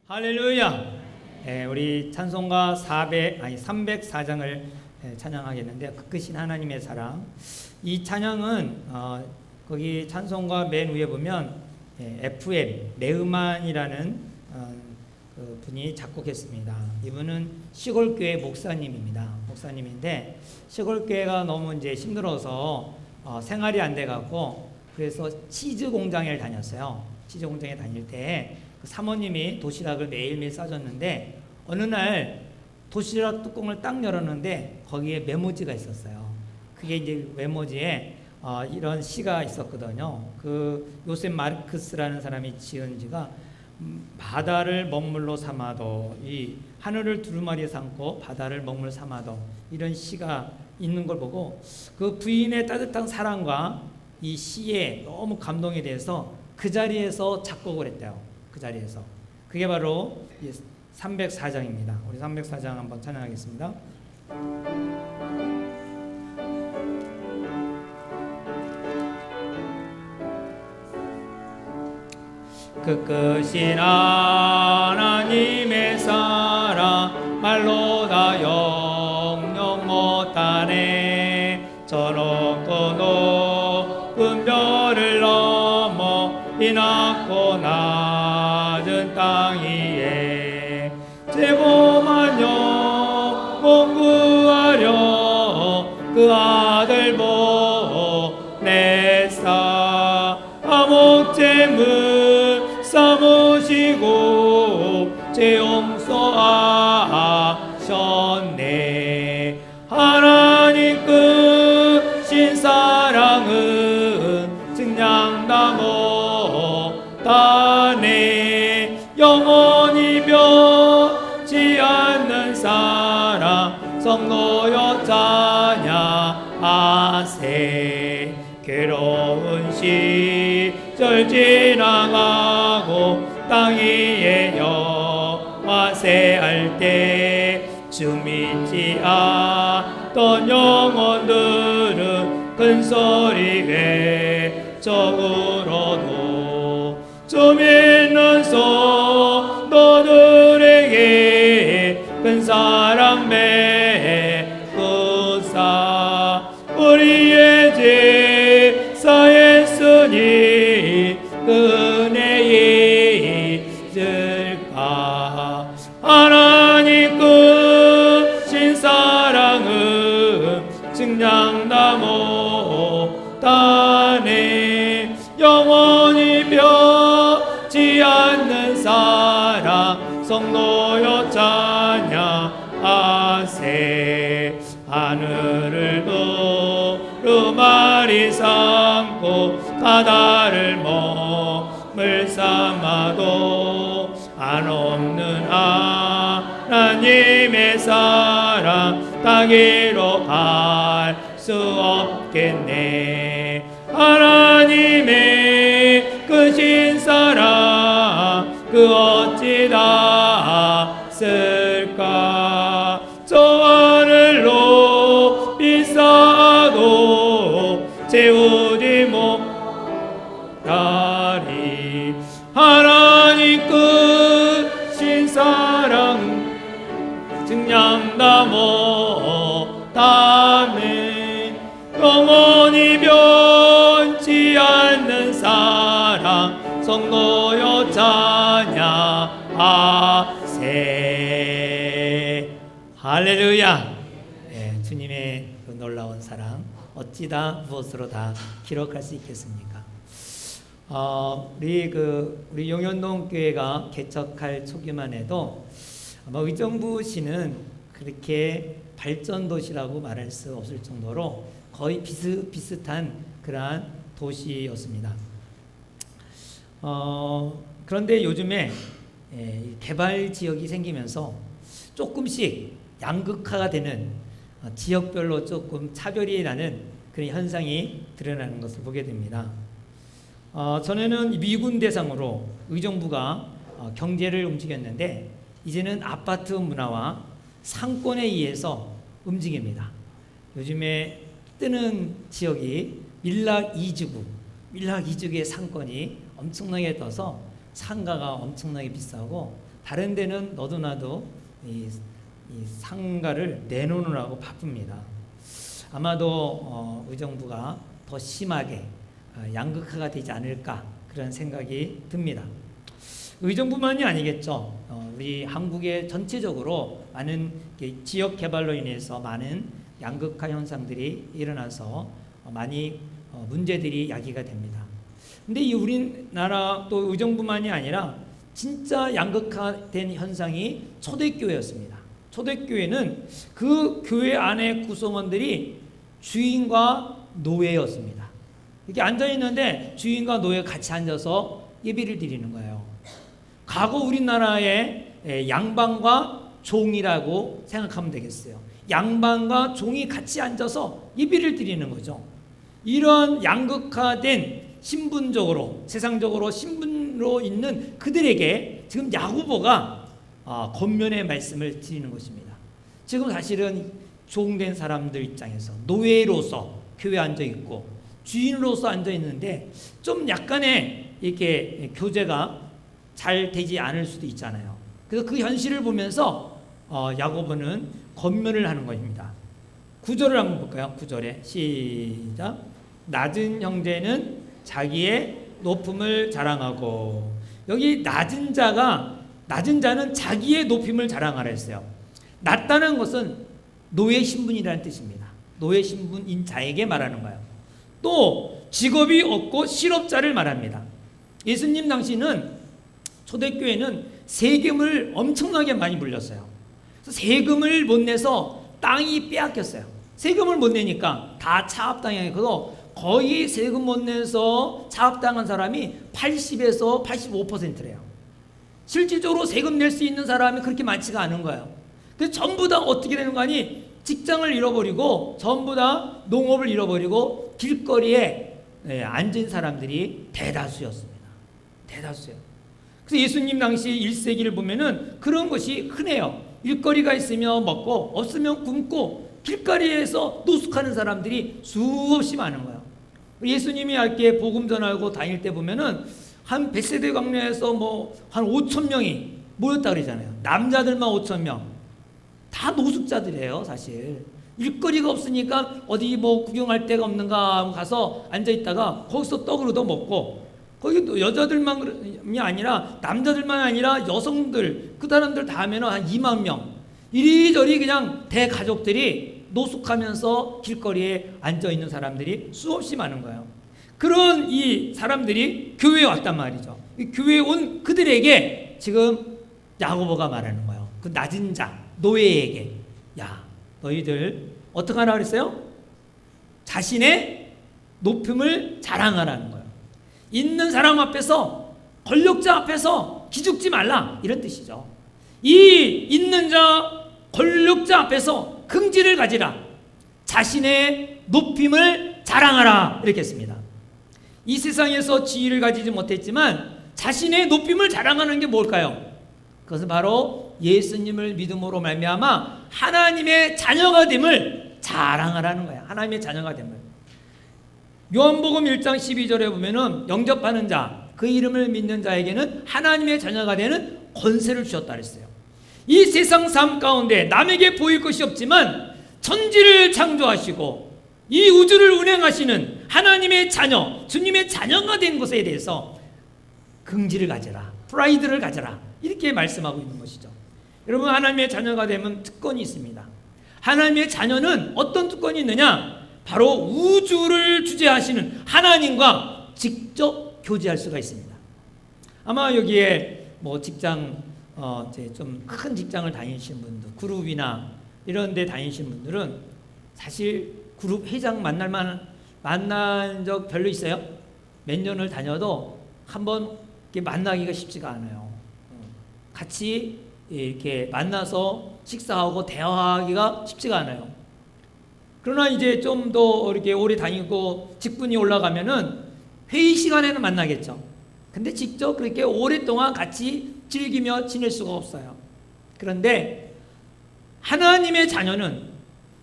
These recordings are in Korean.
할렐루야. 우리 찬송가 304장을 찬양하겠는데, 그 크신 하나님의 사랑. 이 찬양은 거기 찬송가 맨 위에 보면 FM 레흐만이라는 그 분이 작곡했습니다. 이분은 시골교회 목사님인데 시골교회가 너무 이제 힘들어서 생활이 안 돼갖고, 그래서 치즈 공장에 다녔어요. 치즈 공장에 다닐 때 그 사모님이 도시락을 매일매일 싸줬는데, 어느 날 도시락 뚜껑을 딱 열었는데 거기에 메모지가 있었어요. 그게 이제 메모지에 이런 시가 있었거든요. 그 요셉 마르크스라는 사람이 지은 지가 바다를 먹물로 삼아도, 이 하늘을 두루마리 삼고 바다를 먹물 삼아도, 이런 시가 있는 걸 보고 그 부인의 따뜻한 사랑과 이 시에 너무 감동이 돼서 그 자리에서 작곡을 했대요. 그 자리에서. 그게 바로 304장입니다. 우리 304장 한번 찬양하겠습니다. 그 크신 하나님의 사랑 말로 다 영영 못하네. 저 높고 높은 별을 넘어 이 낮고 낮은 땅 위에 제보만 영원 구하려 그 아들 보냈사. 목재물 삼으시고 죄 용서하셨네. 하나님 크신 사랑은 증량다 못하네. 영원히 변치 않는 사랑 성도여 찬양하세. 괴로운 시절 지나가고 땅 위에 여와세할 때 주 믿지 않던 영혼들은 큰 소리 외쳐울어도 주 믿는 성도들에게 큰 사랑 베푸사. 우리의 제사했으니 그 은혜에 있을까. 하나님 크신 사랑은 증량다 못하네. 영원히 변치 않는 사랑 성도여 찬양하세. 하늘을 두루마리 삼고 바다를 먹물 삼아도 안 없는 하나님의 사랑 따기로 갈 수 없겠네. 하나님의 크신 사랑 그 어찌 닿았을까. 저 하늘 높이 쌓아도 채우지 못하리. 하나님 크신 사랑 증량다 못하네. 영원히 변치 않는 사랑 성도여 찬양하세. 할렐루야. 주님의 그 놀라운 사랑 어찌다 무엇으로 다 기록할 수 있겠습니까? 우리 용현동 교회가 개척할 초기만 해도 아마 의정부시는 그렇게 발전 도시라고 말할 수 없을 정도로 거의 비슷비슷한 그러한 도시였습니다. 그런데 요즘에 개발 지역이 생기면서 조금씩 양극화가 되는, 지역별로 조금 차별이 나는 그런 현상이 드러나는 것을 보게 됩니다. 전에는 미군 대상으로 의정부가 경제를 움직였는데, 이제는 아파트 문화와 상권에 의해서 움직입니다. 요즘에 뜨는 지역이 밀락 2주구의 상권이 엄청나게 떠서 상가가 엄청나게 비싸고 다른 데는 너도 나도 이 상가를 내놓으라고 바쁩니다. 아마도 의정부가 더 심하게 양극화가 되지 않을까 그런 생각이 듭니다. 의정부만이 아니겠죠. 우리 한국의 전체적으로 많은 지역 개발로 인해서 많은 양극화 현상들이 일어나서 많이 문제들이 야기가 됩니다. 근데 이 우리나라 또 의정부만이 아니라 진짜 양극화된 현상이 초대교회였습니다. 초대교회는 그 교회 안의 구성원들이 주인과 노예였습니다. 이렇게 앉아있는데 주인과 노예 같이 앉아서 예배를 드리는 거예요. 과거 우리나라의 양반과 종이라고 생각하면 되겠어요. 양반과 종이 같이 앉아서 예배를 드리는 거죠. 이런 양극화된 신분적으로 세상적으로 신분으로 있는 그들에게 지금 야고보가 권면의 말씀을 드리는 것입니다. 지금 사실은 종된 사람들 입장에서 노예로서 교회에 앉아 있고 주인으로서 앉아 있는데 좀 약간의 이렇게 교제가 잘 되지 않을 수도 있잖아요. 그래서 그 현실을 보면서 야고보는 권면을 하는 것입니다. 9절을 한번 볼까요? 9절에 시작. 낮은 형제는 자기의 높음을 자랑하고, 여기 낮은 자는 자기의 높임을 자랑하라 했어요. 낮다는 것은 노예 신분이라는 뜻입니다. 노예 신분인 자에게 말하는 거예요. 또 직업이 없고 실업자를 말합니다. 예수님 당시는 초대교회는 세금을 엄청나게 많이 물렸어요. 그래서 세금을 못 내서 땅이 빼앗겼어요. 세금을 못 내니까 다 차압당했고, 거의 세금 못 내서 차압당한 사람이 80에서 85%래요. 실질적으로 세금 낼 수 있는 사람이 그렇게 많지가 않은 거예요. 근데 전부 다 어떻게 되는 거 아니? 직장을 잃어버리고 전부 다 농업을 잃어버리고 길거리에 앉은 사람들이 대다수였습니다. 대다수요. 그래서 예수님 당시 1세기를 보면은 그런 것이 흔해요. 일거리가 있으면 먹고 없으면 굶고 길거리에서 노숙하는 사람들이 수없이 많은 거예요. 예수님이 이렇게 복음 전하고 다닐 때 보면은 한 벳세대 광야에서 한 5천 명이 모였다 그러잖아요. 남자들만 5천 명. 다 노숙자들이에요, 사실. 일거리가 없으니까 어디 구경할 데가 없는가 가서 앉아 있다가 거기서 떡을 얻어 먹고, 거기 또 여자들만이 아니라 남자들만 아니라 여성들, 그 사람들 다 하면 한 2만 명. 이리저리 그냥 대가족들이 노숙하면서 길거리에 앉아 있는 사람들이 수없이 많은 거예요. 그런 이 사람들이 교회에 왔단 말이죠. 이 교회에 온 그들에게 지금 야고보가 말하는 거예요. 그 낮은 자, 노예에게, 야, 너희들 어떻게 하라 그랬어요? 자신의 높임을 자랑하라는 거예요. 있는 사람 앞에서, 권력자 앞에서 기죽지 말라, 이런 뜻이죠. 이 있는 자, 권력자 앞에서 긍지를 가지라, 자신의 높임을 자랑하라, 이렇게 했습니다. 이 세상에서 지위를 가지지 못했지만 자신의 높임을 자랑하는 게 뭘까요? 그것은 바로 예수님을 믿음으로 말미암아 하나님의 자녀가 됨을 자랑하라는 거야. 하나님의 자녀가 됨을. 요한복음 1장 12절에 보면은 영접하는 자, 그 이름을 믿는 자에게는 하나님의 자녀가 되는 권세를 주셨다 그랬어요. 이 세상 삶 가운데 남에게 보일 것이 없지만 천지를 창조하시고 이 우주를 운행하시는 하나님의 자녀, 주님의 자녀가 된 것에 대해서 긍지를 가져라, 프라이드를 가져라, 이렇게 말씀하고 있는 것이죠. 여러분, 하나님의 자녀가 되면 특권이 있습니다. 하나님의 자녀는 어떤 특권이 있느냐? 바로 우주를 주재하시는 하나님과 직접 교제할 수가 있습니다. 아마 여기에 직장, 이제 좀 큰 직장을 다니시는 분들, 그룹이나 이런 데 다니시는 분들은 사실 그룹 회장 만난 적 별로 있어요? 몇 년을 다녀도 한번 만나기가 쉽지가 않아요. 같이 이렇게 만나서 식사하고 대화하기가 쉽지가 않아요. 그러나 이제 좀 더 이렇게 오래 다니고 직분이 올라가면은 회의 시간에는 만나겠죠. 근데 직접 그렇게 오랫동안 같이 즐기며 지낼 수가 없어요. 그런데 하나님의 자녀는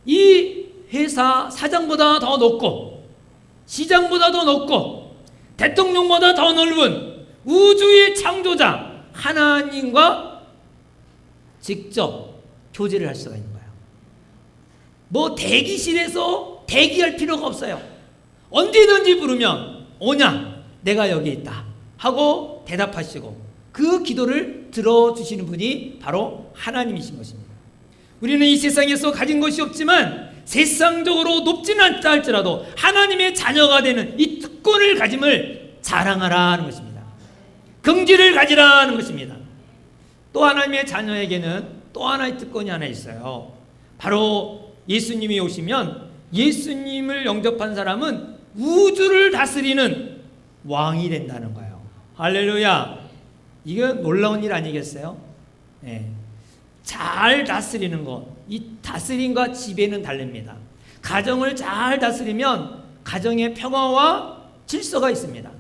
이 회사 사장보다 더 높고 시장보다 더 높고 대통령보다 더 넓은 우주의 창조자 하나님과 직접 교제를 할 수가 있는 거예요. 뭐 대기실에서 대기할 필요가 없어요. 언제든지 부르면 오냐, 내가 여기 있다 하고 대답하시고 그 기도를 들어주시는 분이 바로 하나님이신 것입니다. 우리는 이 세상에서 가진 것이 없지만 세상적으로 높지는 않다 할지라도 하나님의 자녀가 되는 이 특권을 가짐을 자랑하라는 것입니다. 긍지를 가지라는 것입니다. 또 하나님의 자녀에게는 또 하나의 특권이 하나 있어요. 바로 예수님이 오시면 예수님을 영접한 사람은 우주를 다스리는 왕이 된다는 거예요. 할렐루야. 이건 놀라운 일 아니겠어요? 네. 잘 다스리는 것, 이 다스림과 지배는 다릅니다. 가정을 잘 다스리면 가정에 평화와 질서가 있습니다.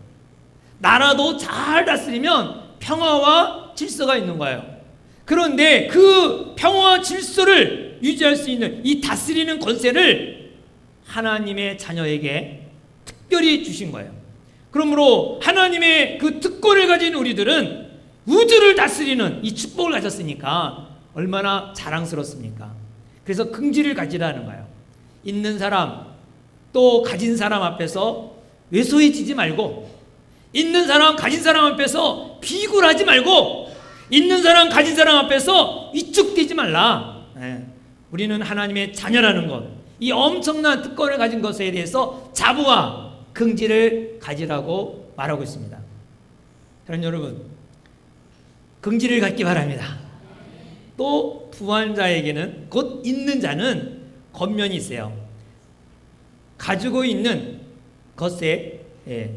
나라도 잘 다스리면 평화와 질서가 있는 거예요. 그런데 그 평화와 질서를 유지할 수 있는 이 다스리는 권세를 하나님의 자녀에게 특별히 주신 거예요. 그러므로 하나님의 그 특권을 가진 우리들은 우주를 다스리는 이 축복을 가졌으니까 얼마나 자랑스럽습니까? 그래서 긍지를 가지라는 거예요. 있는 사람 또 가진 사람 앞에서 왜소해지지 말고, 있는 사람 가진 사람 앞에서 비굴하지 말고, 있는 사람 가진 사람 앞에서 위축되지 말라. 네. 우리는 하나님의 자녀라는 것, 이 엄청난 특권을 가진 것에 대해서 자부와 긍지를 가지라고 말하고 있습니다. 그럼 여러분, 긍지를 갖기 바랍니다. 또 부한 자에게는, 곧 있는 자는 겉면이 있어요. 가지고 있는 것에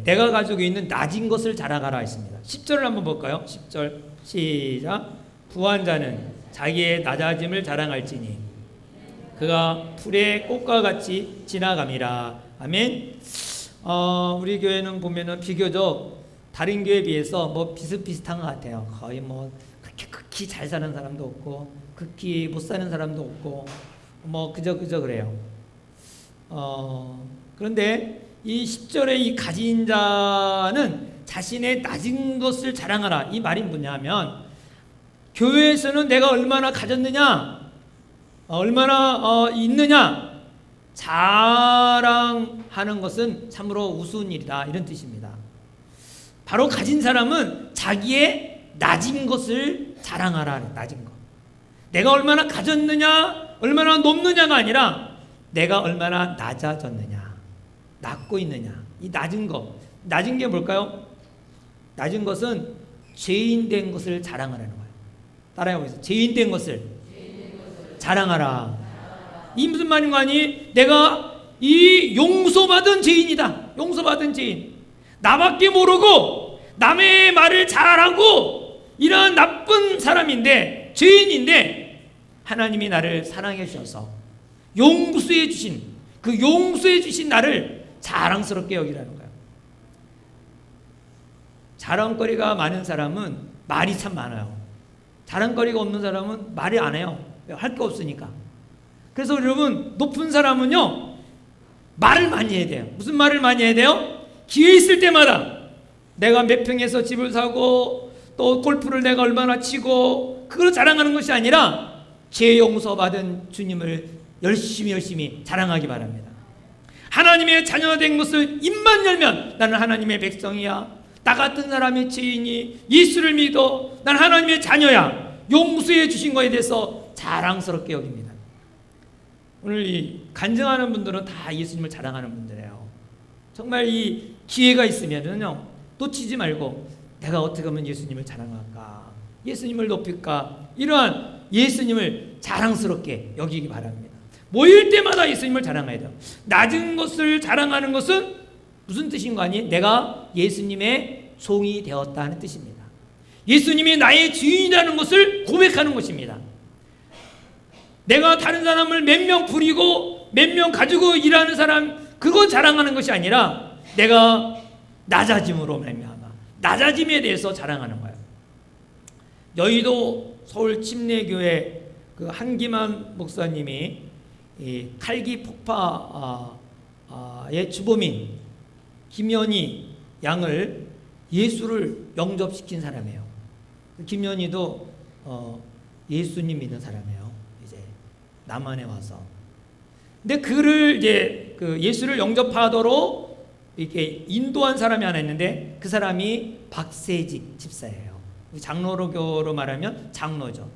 내가 가지고 있는 낮은 것을 자랑하라 했습니다. 10절을 한번 볼까요? 10절 시작. 부한 자는 자기의 낮아짐을 자랑할지니 그가 풀의 꽃과 같이 지나감이라. 아멘. 우리 교회는 보면은 비교적 다른 교회에 비해서 뭐 비슷비슷한 것 같아요. 거의 뭐 그렇게 극히 잘 사는 사람도 없고 극히 못 사는 사람도 없고 뭐 그저 그래요. 그런데 이 10절의 이 가진 자는 자신의 낮은 것을 자랑하라, 이 말이 뭐냐면 교회에서는 내가 얼마나 가졌느냐, 얼마나 있느냐 자랑하는 것은 참으로 우스운 일이다, 이런 뜻입니다. 바로 가진 사람은 자기의 낮은 것을 자랑하라. 낮은 것, 내가 얼마나 가졌느냐, 얼마나 높느냐가 아니라 내가 얼마나 낮아졌느냐, 낮고 있느냐, 이 낮은 것. 낮은 게 뭘까요? 낮은 것은 죄인 된 것을 자랑하라는 거예요. 따라해 보세요. 죄인 된 것을 자랑하라. 이 무슨 말인 거 아니? 내가 이 용서받은 죄인이다. 용서받은 죄인. 나밖에 모르고 남의 말을 잘하고 이런 나쁜 사람인데, 죄인인데 하나님이 나를 사랑해 주셔서 용서해 주신, 그 용서해 주신 나를 자랑스럽게 여기라는 거예요. 자랑거리가 많은 사람은 말이 참 많아요. 자랑거리가 없는 사람은 말이 안 해요. 할 게 없으니까. 그래서 여러분, 높은 사람은요 말을 많이 해야 돼요. 무슨 말을 많이 해야 돼요? 기회 있을 때마다 내가 몇 평에서 집을 사고 또 골프를 내가 얼마나 치고, 그걸 자랑하는 것이 아니라 죄 용서받은 주님을 열심히 자랑하기 바랍니다. 하나님의 자녀가 된 것을 입만 열면 나는 하나님의 백성이야, 나 같은 사람의 죄인이 예수를 믿어, 난 하나님의 자녀야, 용서해 주신 것에 대해서 자랑스럽게 여깁니다. 오늘 이 간증하는 분들은 다 예수님을 자랑하는 분들이에요. 정말 이 기회가 있으면은요 놓치지 말고 내가 어떻게 하면 예수님을 자랑할까, 예수님을 높일까, 이러한 예수님을 자랑스럽게 여기기 바랍니다. 모일 때마다 예수님을 자랑해야 돼요. 낮은 것을 자랑하는 것은 무슨 뜻인 거 아니? 내가 예수님의 종이 되었다는 뜻입니다. 예수님이 나의 주인이라는 것을 고백하는 것입니다. 내가 다른 사람을 몇 명 부리고 몇 명 가지고 일하는 사람, 그거 자랑하는 것이 아니라 내가 낮아짐으로 말미암아 낮아짐에 대해서 자랑하는 거예요. 여의도 서울 침례교회 그 한기만 목사님이 이 칼기 폭파의 주범인 김연희 양을 예수를 영접시킨 사람이에요. 김연희도 예수님 믿는 사람이에요. 이제 남한에 와서. 근데 그를 이제 그 예수를 영접하도록 이렇게 인도한 사람이 하나 있는데 그 사람이 박세직 집사예요. 장로교로 말하면 장로죠.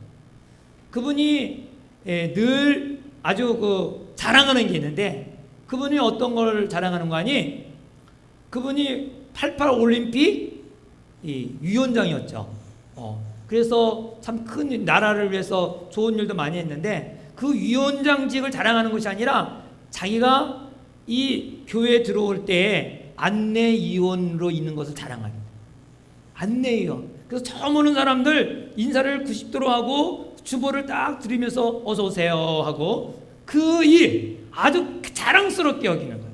그분이 늘 아주 그 자랑하는 게 있는데 그분이 어떤 걸 자랑하는 거 아니? 그분이 88 올림픽 이 위원장이었죠. 그래서 참 큰 나라를 위해서 좋은 일도 많이 했는데 그 위원장직을 자랑하는 것이 아니라 자기가 이 교회에 들어올 때 안내위원으로 있는 것을 자랑합니다. 안내위원. 그래서 처음 오는 사람들 인사를 90도로 하고 주보를 딱 드리면서 어서 오세요 하고 그 일 아주 자랑스럽게 여기는 거예요.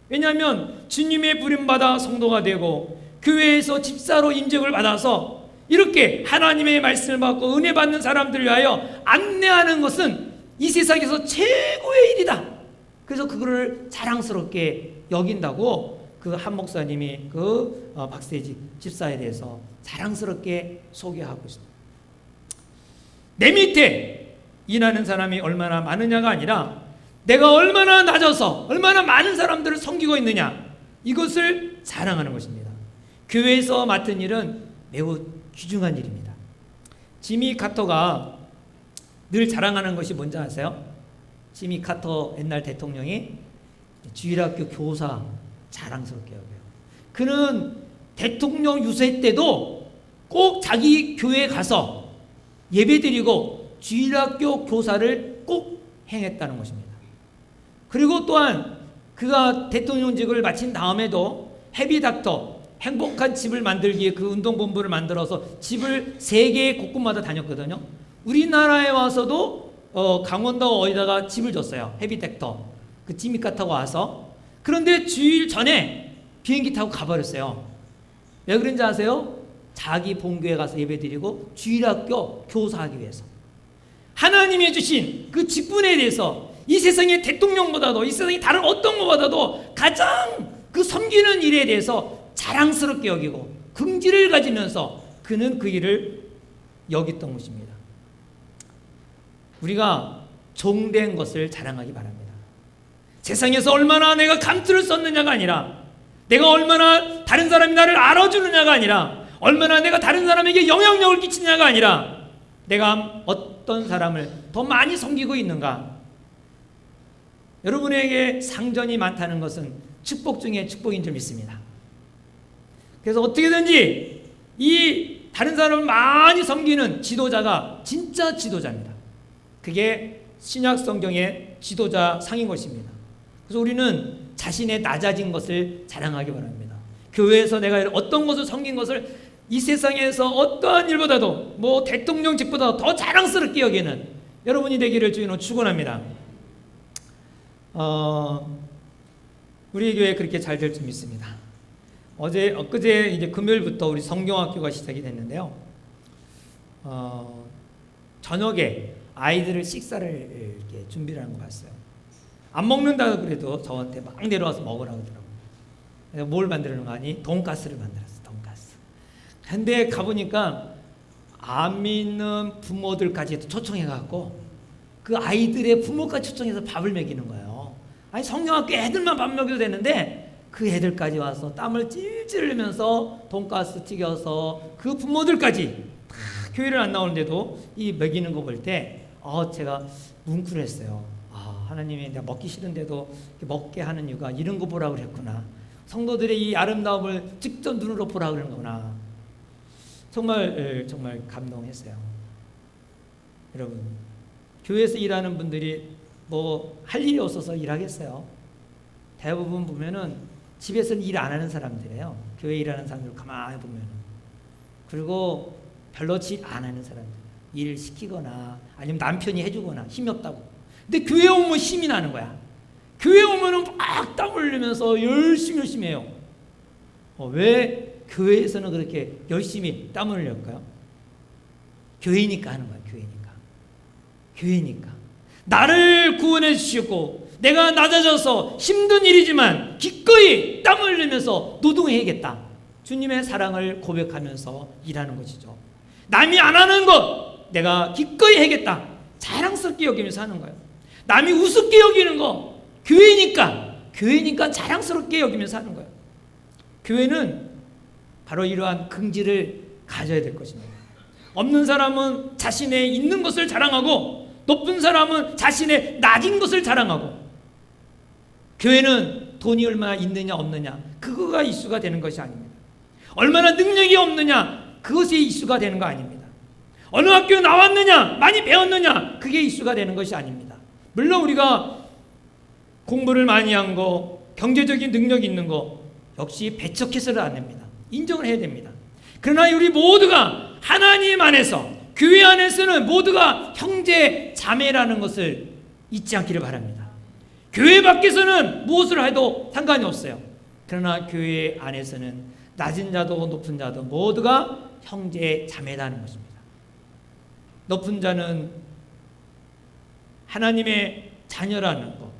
왜냐하면 주님의 부름받아 성도가 되고 교회에서 집사로 임직을 받아서 이렇게 하나님의 말씀을 받고 은혜 받는 사람들을 위하여 안내하는 것은 이 세상에서 최고의 일이다. 그래서 그거를 자랑스럽게 여긴다고 그 한 목사님이 그 박세직 집사에 대해서 자랑스럽게 소개하고 있습니다. 내 밑에 일하는 사람이 얼마나 많으냐가 아니라 내가 얼마나 낮아서 얼마나 많은 사람들을 섬기고 있느냐 이것을 자랑하는 것입니다. 교회에서 맡은 일은 매우 귀중한 일입니다. 지미 카터가 늘 자랑하는 것이 뭔지 아세요? 지미 카터 옛날 대통령이 주일학교 교사 자랑스럽게 여겨요. 그는 대통령 유세 때도 꼭 자기 교회에 가서 예배드리고 주일학교 교사를 꼭 행했다는 것입니다. 그리고 또한 그가 대통령직을 마친 다음에도 해비닥터 행복한 집을 만들기 위해 그 운동본부를 만들어서 집을 세계 곳곳마다 다녔거든요. 우리나라에 와서도 강원도 어디다가 집을 줬어요. 해비닥터 그 지미카 타고 와서. 그런데 주일 전에 비행기 타고 가버렸어요. 왜 그런지 아세요? 자기 본교에 가서 예배드리고 주일학교 교사하기 위해서. 하나님이 주신 그 직분에 대해서 이 세상의 대통령보다도 이 세상의 다른 어떤 것보다도 가장 그 섬기는 일에 대해서 자랑스럽게 여기고 긍지를 가지면서 그는 그 일을 여겼던 것입니다. 우리가 종된 것을 자랑하기 바랍니다. 세상에서 얼마나 내가 감투를 썼느냐가 아니라 내가 얼마나 다른 사람이 나를 알아주느냐가 아니라 얼마나 내가 다른 사람에게 영향력을 끼치느냐가 아니라 내가 어떤 사람을 더 많이 섬기고 있는가. 여러분에게 상전이 많다는 것은 축복 중에 축복인 줄 믿습니다. 그래서 어떻게든지 이 다른 사람을 많이 섬기는 지도자가 진짜 지도자입니다. 그게 신약 성경의 지도자 상인 것입니다. 그래서 우리는 자신의 낮아진 것을 자랑하기 바랍니다. 교회에서 내가 어떤 것을 섬긴 것을 이 세상에서 어떠한 일보다도 뭐 대통령직보다 더 자랑스럽게 여기는 여러분이 되기를 주님으로 축원합니다. 우리 교회 그렇게 잘 될 줄 믿습니다. 엊그제 이제 금요일부터 우리 성경학교가 시작이 됐는데요. 저녁에 아이들을 식사를 이렇게 준비를 하는 거 봤어요. 안 먹는다 그래도 저한테 막 내려와서 먹으라고 하더라고요. 뭘 만드는 거 아니? 돈가스를 만들었어. 돈가스. 근데 가보니까 안 믿는 부모들까지 초청해갖고 그 아이들의 부모까지 초청해서 밥을 먹이는 거예요. 아니 성경학교 애들만 밥 먹여도 되는데 그 애들까지 와서 땀을 찔찔 흘리면서 돈가스 튀겨서 그 부모들까지 다 교회를 안 나오는데도 이 먹이는 거 볼 때 제가 뭉클했어요. 하나님이 내가 먹기 싫은데도 먹게 하는 이유가 이런 거 보라고 그랬구나. 성도들의 이 아름다움을 직접 눈으로 보라고 그런 거구나. 정말 감동했어요. 여러분, 교회에서 일하는 분들이 뭐 할 일이 없어서 일하겠어요. 대부분 보면은 집에서는 일 안 하는 사람들이에요. 교회 일하는 사람들 가만히 보면은. 그리고 별로 일 안 하는 사람들. 일 시키거나 아니면 남편이 해주거나 힘이 없다고. 근데 교회 오면 힘이 나는 거야. 교회 오면은 막 땀 흘리면서 열심히 해요. 왜 교회에서는 그렇게 열심히 땀을 흘릴까요? 교회니까 하는 거야. 교회니까. 나를 구원해 주시고 내가 낮아져서 힘든 일이지만 기꺼이 땀을 흘리면서 노동해야겠다. 주님의 사랑을 고백하면서 일하는 것이죠. 남이 안 하는 것, 내가 기꺼이 해야겠다. 자랑스럽게 여기면서 하는 거예요. 남이 우습게 여기는 거 교회니까 자랑스럽게 여기면서 하는 거예요. 교회는 바로 이러한 긍지를 가져야 될 것입니다. 없는 사람은 자신의 있는 것을 자랑하고 높은 사람은 자신의 낮은 것을 자랑하고, 교회는 돈이 얼마나 있느냐 없느냐 그거가 이슈가 되는 것이 아닙니다. 얼마나 능력이 없느냐 그것이 이슈가 되는 거 아닙니다. 어느 학교 나왔느냐 많이 배웠느냐 그게 이슈가 되는 것이 아닙니다. 물론 우리가 공부를 많이 한 거, 경제적인 능력이 있는 거 역시 배척해서는 안 됩니다. 인정을 해야 됩니다. 그러나 우리 모두가 하나님 안에서, 교회 안에서는 모두가 형제 자매라는 것을 잊지 않기를 바랍니다. 교회 밖에서는 무엇을 해도 상관이 없어요. 그러나 교회 안에서는 낮은 자도 높은 자도 모두가 형제 자매라는 것입니다. 높은 자는 하나님의 자녀라는 것,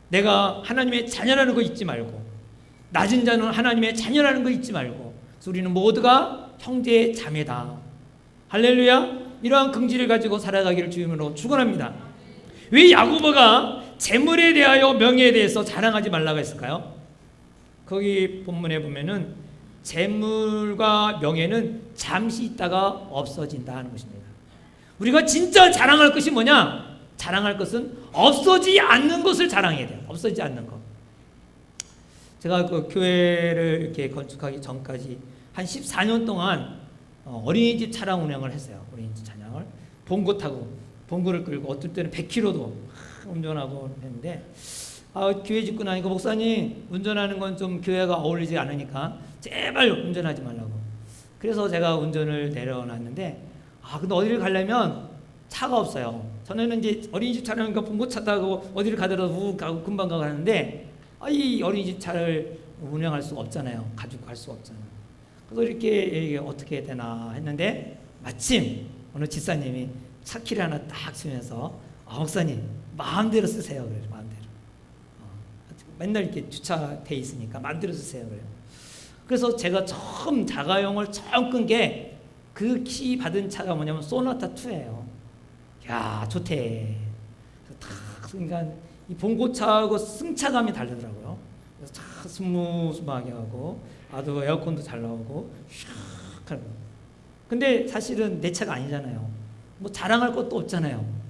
내가 하나님의 자녀라는 거 잊지 말고, 낮은 자는 하나님의 자녀라는 거 잊지 말고, 우리는 모두가 형제 자매다. 할렐루야. 이러한 긍지를 가지고 살아가기를 주님으로 축원합니다. 왜 야고보가 재물에 대하여 명예에 대해서 자랑하지 말라고 했을까요? 거기 본문에 보면은 재물과 명예는 잠시 있다가 없어진다 하는 것입니다. 우리가 진짜 자랑할 것이 뭐냐? 자랑할 것은 없어지지 않는 것을 자랑해야 돼요. 없어지지 않는 것. 제가 그 교회를 이렇게 건축하기 전까지 한 14년 동안 어린이집 차량 운행을 했어요. 어린이집 차량을 봉고 타고, 봉고를 끌고 어떨 때는 100km도 운전하고 했는데, 교회 짓고 나니까 목사님 운전하는 건 좀 교회가 어울리지 않으니까 제발 운전하지 말라고. 그래서 제가 운전을 내려놨는데, 근데 어디를 가려면 차가 없어요. 전에는 이제 어린이집 차량이니까 봉고차 타고 어디를 가더라도 우 가고 금방 가고 하는데, 이 어린이집 차를 운행할 수가 없잖아요. 가지고 갈 수가 없잖아요. 그래서 이렇게 어떻게 해야 되나 했는데, 마침 어느 집사님이 차키를 하나 딱 쓰면서 목사님 마음대로 쓰세요. 그래요. 마음대로. 맨날 이렇게 주차돼 있으니까 마음대로 쓰세요. 그래요. 그래서 제가 처음 자가용을 처음 끈 게 그 키 받은 차가 뭐냐면 소나타 2예요. 야, 좋대. 그러니까 이 봉고차하고 승차감이 다르더라고요. 그래서 참 스무스하게 하고, 아주 에어컨도 잘 나오고, 샥 하고. 근데 사실은 내 차가 아니잖아요. 뭐 자랑할 것도 없잖아요.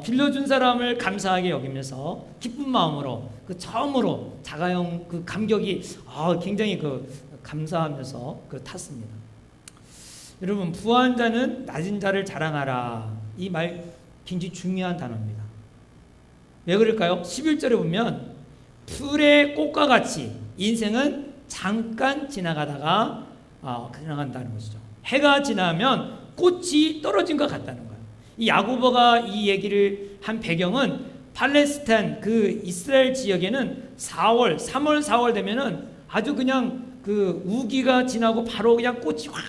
빌려준 사람을 감사하게 여기면서 기쁜 마음으로 그 처음으로 자가용 그 감격이 굉장히 그 감사하면서 그 탔습니다. 여러분, 부한 자는 낮은 자를 자랑하라. 이 말 굉장히 중요한 단어입니다. 왜 그럴까요? 11절에 보면 풀의 꽃과 같이 인생은 잠깐 지나가다가 지나간다는 것이죠. 해가 지나면 꽃이 떨어진 것 같다는 거예요. 이 야고보가 이 얘기를 한 배경은 팔레스타인 그 이스라엘 지역에는 3월, 4월 되면은 아주 그냥 그 우기가 지나고 바로 그냥 꽃이 확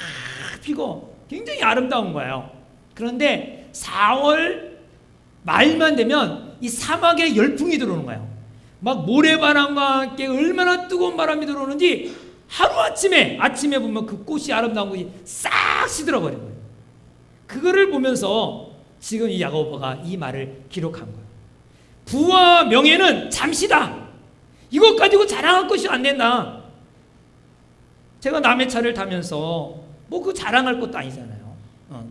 피고 굉장히 아름다운 거예요. 그런데 4월 말만 되면 이 사막에 열풍이 들어오는 거예요. 막 모래바람과 함께 얼마나 뜨거운 바람이 들어오는지 하루아침에 보면 그 꽃이 아름다운 것이 싹 시들어버린 거예요. 그거를 보면서 지금 이 야고보가 이 말을 기록한 거예요. 부와 명예는 잠시다. 이것 가지고 자랑할 것이 안 된다. 제가 남의 차를 타면서 뭐 그 자랑할 것도 아니잖아요.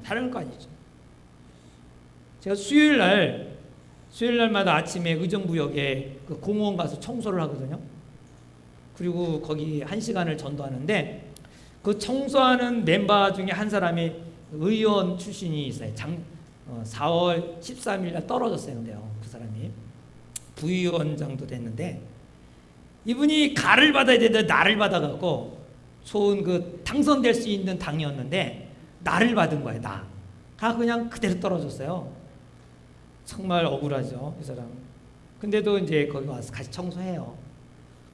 자랑할 거 아니죠. 제가 수요일 날마다 아침에 의정부역에 그 공원 가서 청소를 하거든요. 그리고 거기 1시간을 전도하는데, 그 청소하는 멤버 중에 한 사람이 의원 출신이 있어요. 4월 13일 날 떨어졌어요. 근데요, 그 사람이 부위원장도 됐는데, 이분이 가를 받아야 되는데 나를 받아갖고 좋은 그 당선될 수 있는 당이었는데 나를 받은 거예요. 그냥 그대로 떨어졌어요. 정말 억울하죠, 이 사람. 근데도 이제 거기 와서 같이 청소해요.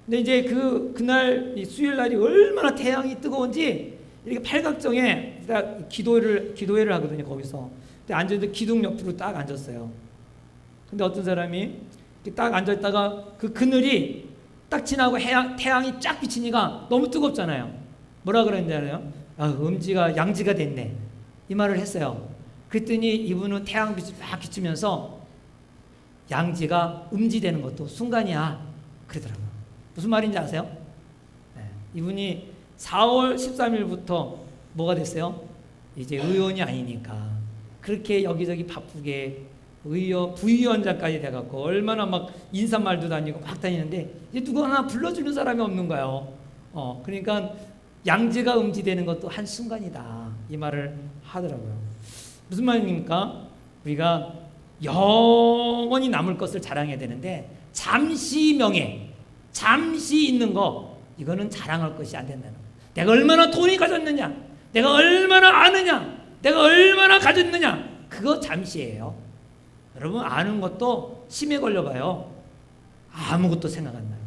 근데 이제 그날 수요일 날이 얼마나 태양이 뜨거운지 이렇게 팔각정에 딱 기도회를 하거든요. 거기서. 근데 앉아서 기둥 옆으로 딱 앉았어요. 근데 어떤 사람이 딱 앉아있다가 그 그늘이 딱 지나고 태양이 쫙 비치니까 너무 뜨겁잖아요. 뭐라 그랬냐면 양지가 됐네. 이 말을 했어요. 그랬더니 이분은 태양빛이 막 비추면서 양지가 음지되는 것도 순간이야 그러더라고요. 무슨 말인지 아세요? 네. 이분이 4월 13일부터 뭐가 됐어요? 이제 의원이 아니니까 그렇게 여기저기 바쁘게 부위원장까지 돼갖고 얼마나 막 인사말도 다니고 막 다니는데 이제 누구 하나 불러주는 사람이 없는 거예요. 그러니까 양지가 음지되는 것도 한순간이다 이 말을 하더라고요. 무슨 말입니까? 우리가 영원히 남을 것을 자랑해야 되는데 잠시 명예, 잠시 있는 거 이거는 자랑할 것이 안 된다는 거예요. 내가 얼마나 돈이 가졌느냐, 내가 얼마나 아느냐, 내가 얼마나 가졌느냐 그거 잠시예요. 여러분 아는 것도 심에 걸려봐요. 아무것도 생각 안 나요.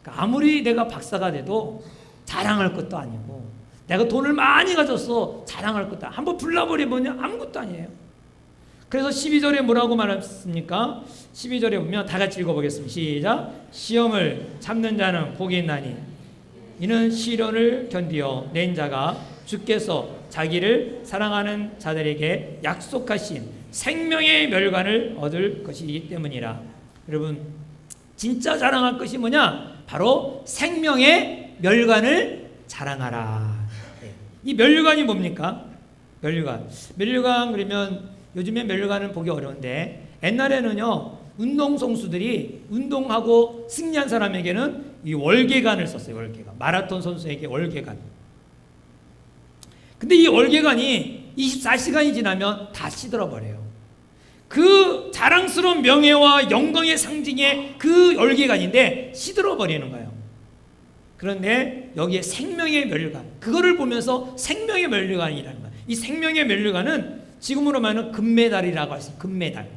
그러니까 아무리 내가 박사가 돼도 자랑할 것도 아니고 내가 돈을 많이 가졌어 자랑할 것도 한번 불나버리면 아무것도 아니에요. 그래서 12절에 뭐라고 말했습니까? 12절에 보면 다 같이 읽어보겠습니다. 시작. 시험을 참는 자는 복이 있나니 이는 시련을 견디어 낸 자가 주께서 자기를 사랑하는 자들에게 약속하신 생명의 멸관을 얻을 것이기 때문이라. 여러분 진짜 자랑할 것이 뭐냐? 바로 생명의 멸관을 자랑하라. 이 멸관이 뭡니까? 멸관 그러면 요즘에 멸관은 보기 어려운데 옛날에는요 운동선수들이 운동하고 승리한 사람에게는 이 월계관을 썼어요. 월계관. 마라톤 선수에게 월계관. 근데 이 월계관이 24시간이 지나면 다 시들어버려요. 그 자랑스러운 명예와 영광의 상징의 그 월계관인데 시들어버리는 거예요. 그런데 여기에 생명의 멸관, 그거를 보면서 생명의 멸관이라는 거예요. 이 생명의 멸관은 지금으로 말하면 금메달이라고 하죠. 금메달.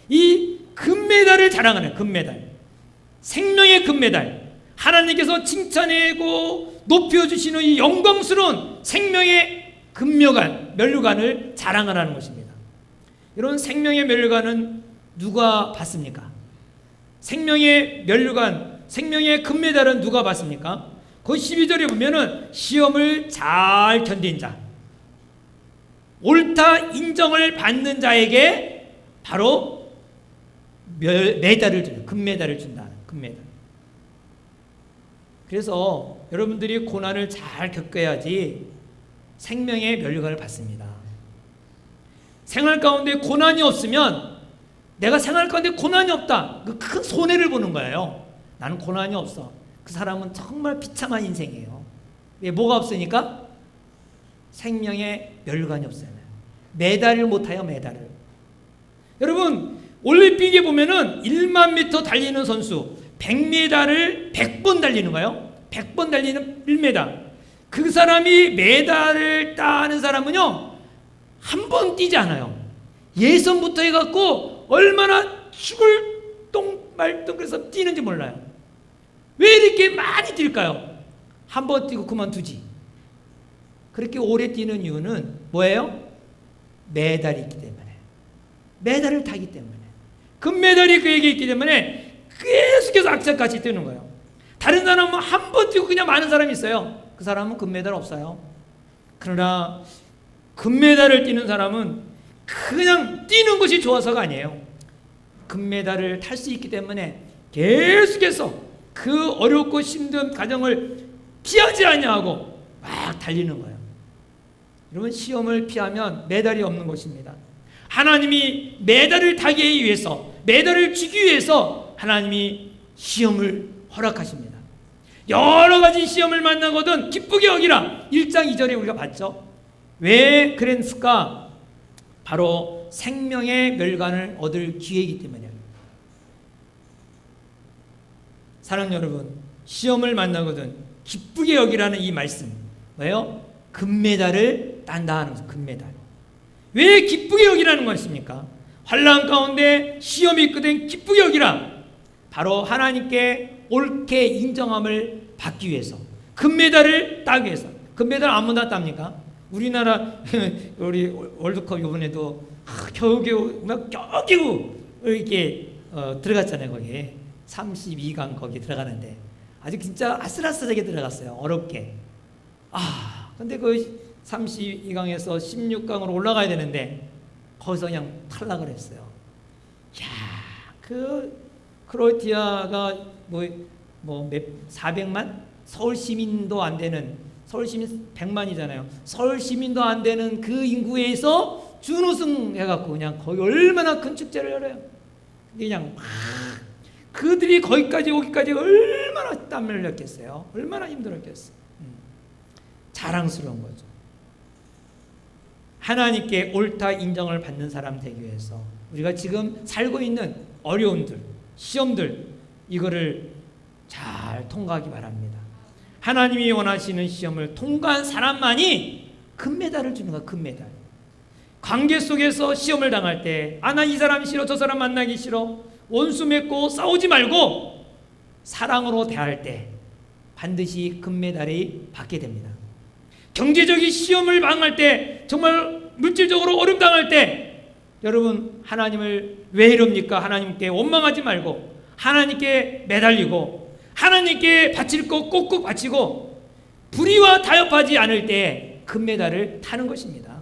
이 금메달을 자랑하는 금메달. 생명의 금메달. 하나님께서 칭찬하고 높여주시는 이 영광스러운 생명의 멸관을 자랑하라는 것입니다. 이런 생명의 멸관은 누가 받습니까? 생명의 멸관, 생명의 금메달은 누가 받습니까? 그 12절에 보면은 시험을 잘 견딘 자, 옳다 인정을 받는 자에게 바로 메달을 준다. 금메달을 준다. 금메달. 그래서 여러분들이 고난을 잘 겪어야지 생명의 멸관을 받습니다. 생활 가운데 고난이 없으면 내가 생활 가운데 고난이 없다. 그 큰 손해를 보는 거예요. 나는 고난이 없어. 그 사람은 정말 비참한 인생이에요. 왜? 뭐가 없으니까? 생명의 멸관이 없어요. 메달을 못해요. 메달을. 여러분 올림픽에 보면은 1만 미터 달리는 선수 100m를 100번 달리는 거예요. 100번 달리는 1m. 그 사람이 메달을 따는 사람은요 한 번 뛰지 않아요. 예선부터 해갖고 얼마나 죽을 똥말똥 그래서 뛰는지 몰라요. 왜 이렇게 많이 뛸까요? 한 번 뛰고 그만두지. 그렇게 오래 뛰는 이유는 뭐예요? 메달이 있기 때문에. 메달을 타기 때문에. 금메달이 그에게 있기 때문에 계속해서 악착같이 뛰는 거예요. 다른 사람은 한 번 뛰고 그냥 많은 사람이 있어요. 그 사람은 금메달 없어요. 그러나 금메달을 뛰는 사람은 그냥 뛰는 것이 좋아서가 아니에요. 금메달을 탈 수 있기 때문에 계속해서 그 어렵고 힘든 과정을 피하지 아니하고 막 달리는 거예요. 여러분 시험을 피하면 메달이 없는 것입니다. 하나님이 메달을 타기 위해서 메달을 주기 위해서 하나님이 시험을 허락하십니다. 여러 가지 시험을 만나거든 기쁘게 여기라. 1장 2절에 우리가 봤죠. 왜 그랬을까? 바로 생명의 멸관을 얻을 기회이기 때문이에요. 사랑하는 여러분, 시험을 만나거든 기쁘게 여기라는 이 말씀 뭐예요? 금메달을 딴다 하는 것은 금메달. 왜 기쁘게 여기라는 것입니까? 환난 가운데 시험이 있거든 기쁘게 여기라. 바로 하나님께 옳게 인정함을 받기 위해서, 금메달을 따기 위해서. 금메달 아무나 땁니까? 우리나라 우리 월드컵 이번에도 겨우겨우 이렇게 들어갔잖아요. 거기에 32강 거기 들어가는데 아주 진짜 아슬아슬하게 들어갔어요. 어렵게. 근데 그 32강에서 16강으로 올라가야 되는데 거기서 그냥 탈락을 했어요. 야, 그 크로아티아가 뭐 400만? 서울 시민도 안 되는, 서울 시민 100만이잖아요. 서울 시민도 안 되는 그 인구에서 준우승 해갖고 그냥 거기 얼마나 큰 축제를 열어요. 그냥 막 그들이 거기까지 오기까지 얼마나 땀을 흘렸겠어요. 얼마나 힘들었겠어요. 자랑스러운 거죠. 하나님께 옳다 인정을 받는 사람 되기 위해서 우리가 지금 살고 있는 어려움들, 시험들, 이거를 잘 통과하기 바랍니다. 하나님이 원하시는 시험을 통과한 사람만이 금메달을 주는 거야. 금메달. 관계 속에서 시험을 당할 때 나 이 사람 싫어, 저 사람 만나기 싫어, 원수 맺고 싸우지 말고 사랑으로 대할 때 반드시 금메달이 받게 됩니다. 경제적인 시험을 당할 때, 정말 물질적으로 어려움 당할 때 여러분 하나님을 왜 이럽니까? 하나님께 원망하지 말고 하나님께 매달리고 하나님께 바칠 것 꼭꼭 바치고 불의와 타협하지 않을 때 금메달을 타는 것입니다.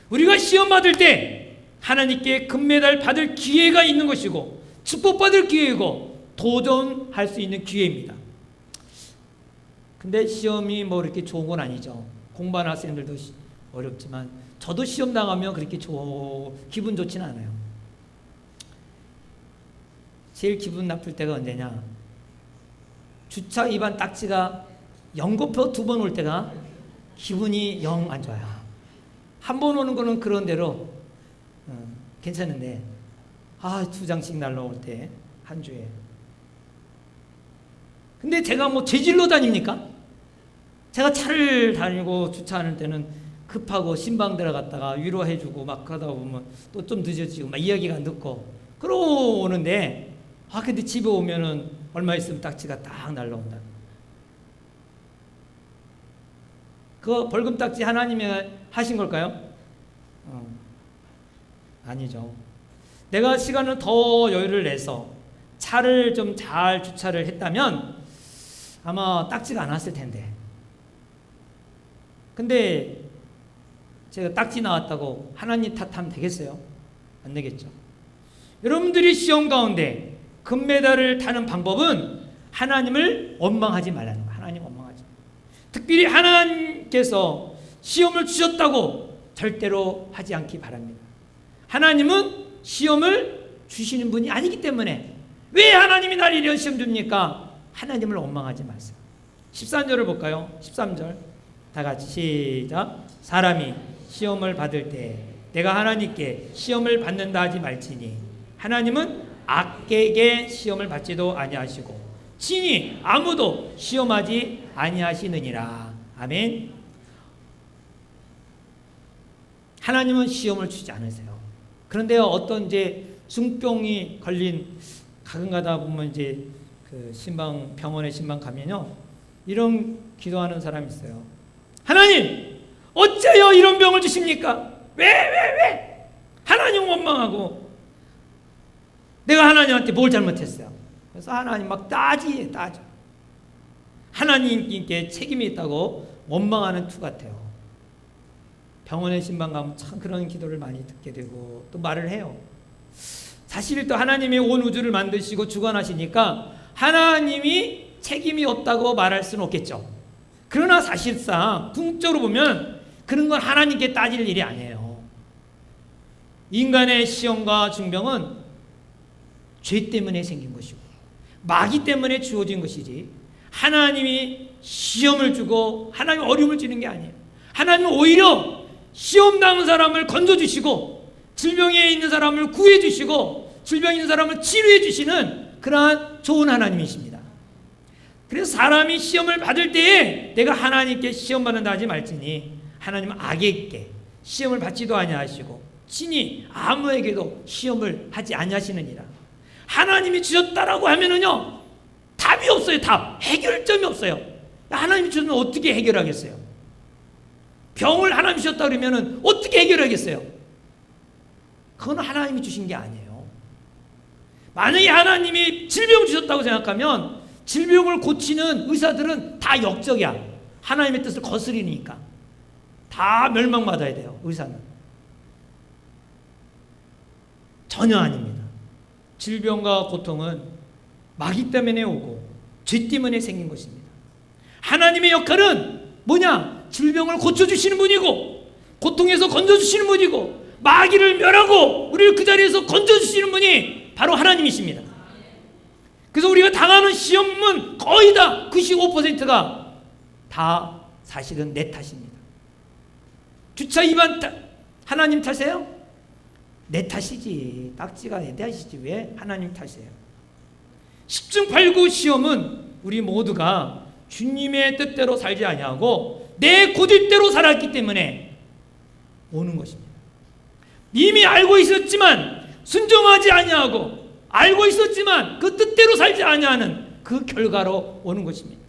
우리가 시험 받을 때 하나님께 금메달 받을 기회가 있는 것이고 축복받을 기회이고 도전할 수 있는 기회입니다. 근데 시험이 뭐 이렇게 좋은 건 아니죠. 공부하는 학생들도 어렵지만 저도 시험 당하면 그렇게 기분 좋지는 않아요. 제일 기분 나쁠 때가 언제냐? 주차 위반 딱지가 연거표 2번 올 때가 기분이 영 안 좋아요. 한 번 오는 거는 그런 대로 괜찮은데 2장씩 날라올 때 한 주에. 근데 제가 뭐 죄질로 다닙니까? 제가 차를 다니고 주차하는 때는 급하고 신방 들어갔다가 위로해주고 막 하다 보면 또 좀 늦어지고 막 이야기가 늦고 그러고 오는데 근데 집에 오면은 얼마 있으면 딱지가 딱 날라온다. 그거 벌금 딱지 하나님이 하신 걸까요? 아니죠. 내가 시간을 더 여유를 내서 차를 좀 잘 주차를 했다면 아마 딱지가 안 왔을 텐데. 근데 제가 딱지 나왔다고 하나님 탓하면 되겠어요? 안 되겠죠. 여러분들이 시험 가운데 금메달을 타는 방법은 하나님을 원망하지 말라는 거예요. 하나님 원망하지. 특별히 하나님께서 시험을 주셨다고 절대로 하지 않기 바랍니다. 하나님은 시험을 주시는 분이 아니기 때문에 왜 하나님이 나를 이런 시험 줍니까? 하나님을 원망하지 마세요. 13절을 볼까요? 13절 다 같이 시작. 사람이 시험을 받을 때 내가 하나님께 시험을 받는다 하지 말지니 하나님은 악에게 시험을 받지도 아니하시고 친히 아무도 시험하지 아니하시느니라. 아멘. 하나님은 시험을 주지 않으세요. 그런데요, 어떤 이제 중병이 걸린 가끔 가다 보면 이제 그 병원에 신방 가면요, 이런 기도하는 사람이 있어요. 하나님, 어째요 이런 병을 주십니까? 왜? 하나님 원망하고 내가 하나님한테 뭘 잘못했어요? 그래서 하나님 막 따져. 하나님께 책임이 있다고 원망하는 투 같아요. 병원에 신방 가면 참 그런 기도를 많이 듣게 되고 또 말을 해요. 사실 또 하나님이 온 우주를 만드시고 주관하시니까 하나님이 책임이 없다고 말할 수는 없겠죠. 그러나 사실상 궁극적으로 보면 그런 건 하나님께 따질 일이 아니에요. 인간의 시험과 중병은 죄 때문에 생긴 것이고 마귀 때문에 주어진 것이지 하나님이 시험을 주고 하나님이 어려움을 주는 게 아니에요. 하나님은 오히려 시험 당한 사람을 건져주시고 질병에 있는 사람을 구해주시고 질병에 있는 사람을 치료해주시는 그러한 좋은 하나님이십니다. 그래서 사람이 시험을 받을 때에 내가 하나님께 시험 받는다 하지 말지니 하나님은 악에게 시험을 받지도 아니하시고 친히 아무에게도 시험을 하지 아니하시느니라. 하나님이 주셨다라고 하면은요 답이 없어요. 답 해결점이 없어요. 하나님이 주셨으면 어떻게 해결하겠어요? 병을 하나님이 주셨다 그러면은 어떻게 해결하겠어요? 그건 하나님이 주신 게 아니에요. 만약에 하나님이 질병을 주셨다고 생각하면 질병을 고치는 의사들은 다 역적이야. 하나님의 뜻을 거스리니까. 다 멸망받아야 돼요. 의사는. 전혀 아닙니다. 질병과 고통은 마귀 때문에 오고 죄 때문에 생긴 것입니다. 하나님의 역할은 뭐냐? 질병을 고쳐주시는 분이고 고통에서 건져주시는 분이고 마귀를 멸하고 우리를 그 자리에서 건져주시는 분이 바로 하나님이십니다. 그래서 우리가 당하는 시험은 거의 다 95%가 다 사실은 내 탓입니다. 주차 위반 하나님 탓이에요? 내 탓이지. 딱지가 내 탓이지. 왜 하나님 탓이에요? 십중팔구 시험은 우리 모두가 주님의 뜻대로 살지 아니하고 내 고집대로 살았기 때문에 오는 것입니다. 이미 알고 있었지만 순종하지 아니하고 알고 있었지만 그 뜻대로 살지 아니하는 그 결과로 오는 것입니다.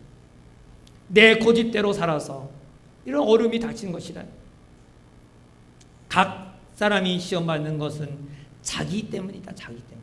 내 고집대로 살아서 이런 어려움이 닥치는 것이라. 각 사람이 시험 받는 것은 자기 때문이다. 자기 때문.